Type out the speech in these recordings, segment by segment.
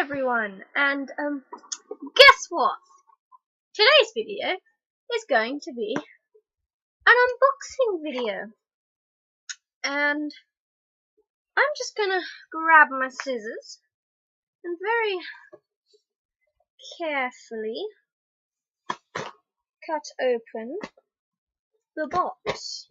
everyone, and guess what? Today's video is going to be an unboxing video, and I'm just gonna grab my scissors and very carefully cut open the box.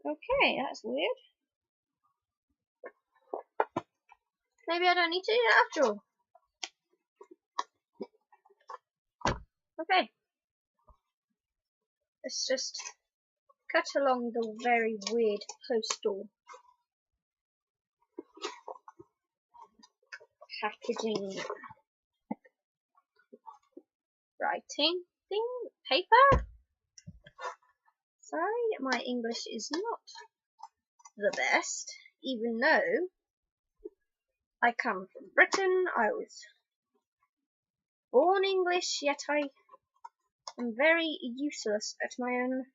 Okay, that's weird. Maybe I don't need to do that after all. Okay. Let's just cut along the very weird postal packaging writing thing, paper. Sorry, my English is not the best, even though I come from Britain. I was born English, yet I am very useless at my own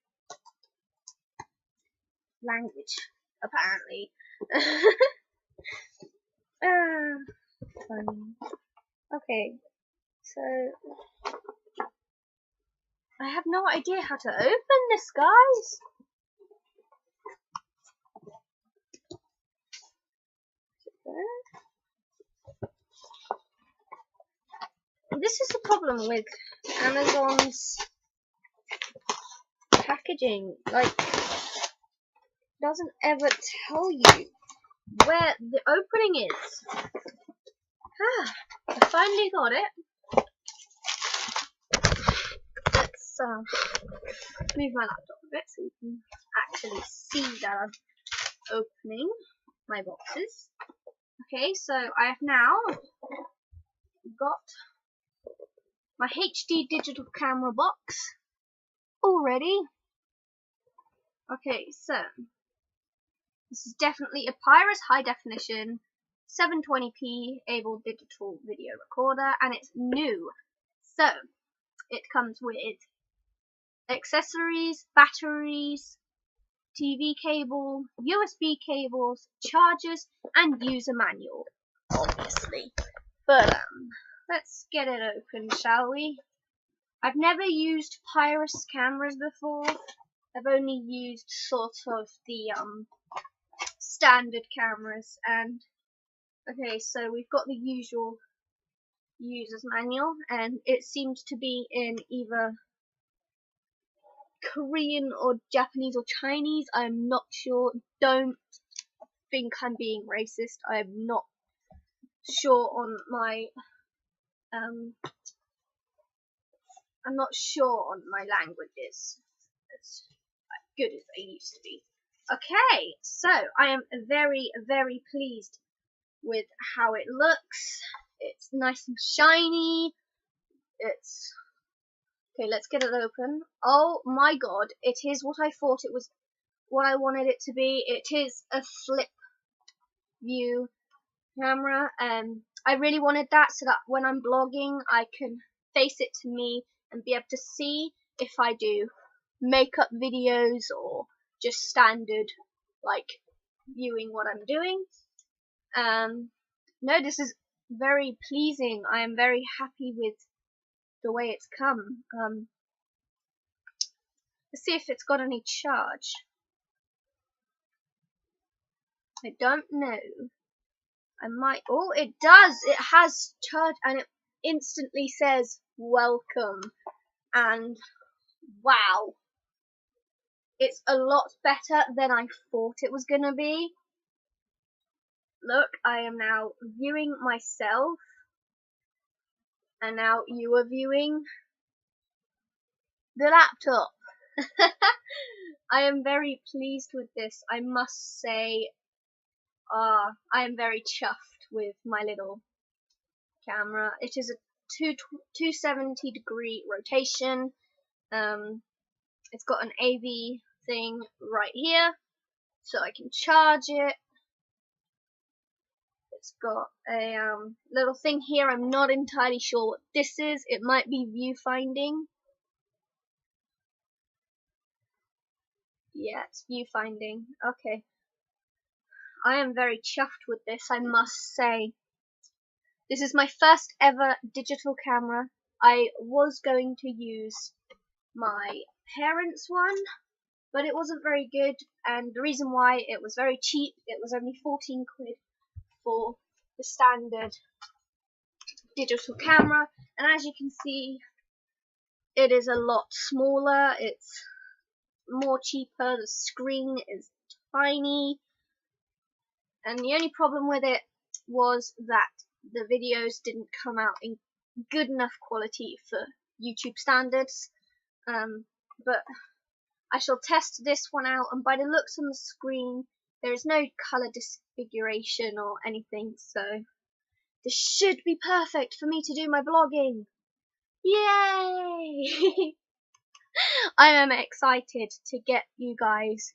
language, apparently. Fun. Okay, so I have no idea how to open this, guys. This is the problem with Amazon's packaging. Like, doesn't ever tell you where the opening is. I finally got it. Let's move my laptop a bit so you can actually see that I'm opening my boxes. Okay, so I have now got my HD digital camera box already. Okay, so this is definitely a Pyrus high definition 720p able digital video recorder, and it's new. So it comes with accessories, batteries, TV cable, USB cables, chargers, and user manual, obviously. But let's get it open, shall we? I've never used Pyrus cameras before. I've only used sort of the standard cameras, and okay, so we've got the usual user's manual, and it seems to be in either Korean or Japanese or Chinese. I'm not sure. Don't think I'm being racist. I'm not sure on my I'm not sure on my languages as good as they used to be. Okay, so I am very, very pleased with how it looks. It's nice and shiny. It's okay. Let's get it open. Oh my god, it is what I thought it was, what I wanted it to be. It is a flip view camera, and I really wanted that so that when I'm blogging I can face it to me and be able to see if I do makeup videos or just standard like viewing what I'm doing. No, this is very pleasing. I am very happy with the way it's come. Let's see if it's got any charge. I don't know. I might. Oh, it does. It has charge, and it instantly says welcome. And wow, it's a lot better than I thought it was gonna be. Look, I am now viewing myself, and now you are viewing the laptop. I am very pleased with this, I must say. I am very chuffed with my little camera. It is a 270-degree rotation. It's got an AV thing right here, so I can charge it. It's got a little thing here. I'm not entirely sure what this is. It might be viewfinding. Yeah, it's viewfinding. Okay. I am very chuffed with this, I must say. This is my first ever digital camera. I was going to use my parents' one, but it wasn't very good, and the reason why, it was very cheap. It was only 14 quid for the standard digital camera, and as you can see, it is a lot smaller. It's more cheaper. The screen is tiny, and the only problem with it was that the videos didn't come out in good enough quality for YouTube standards. But I shall test this one out, and by the looks on the screen, there is no color disfiguration or anything, so this should be perfect for me to do my vlogging. Yay! I am excited to get you guys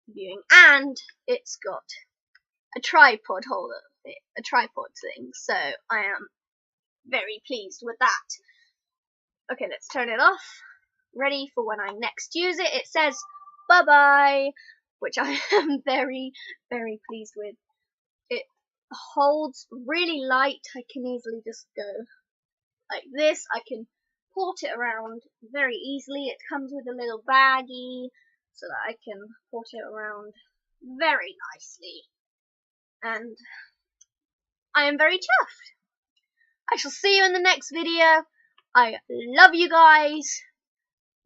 viewing, and it's got a tripod holder, a tripod thing, so I am very pleased with that. Okay, let's turn it off. Ready for when I next use it. It says bye bye, which I am very, very pleased with. It holds really light. I can easily just go like this. I can port it around very easily. It comes with a little baggie so that I can port it around very nicely. And I am very chuffed. I shall see you in the next video. I love you guys.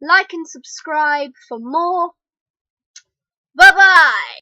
Like and subscribe for more. Bye bye.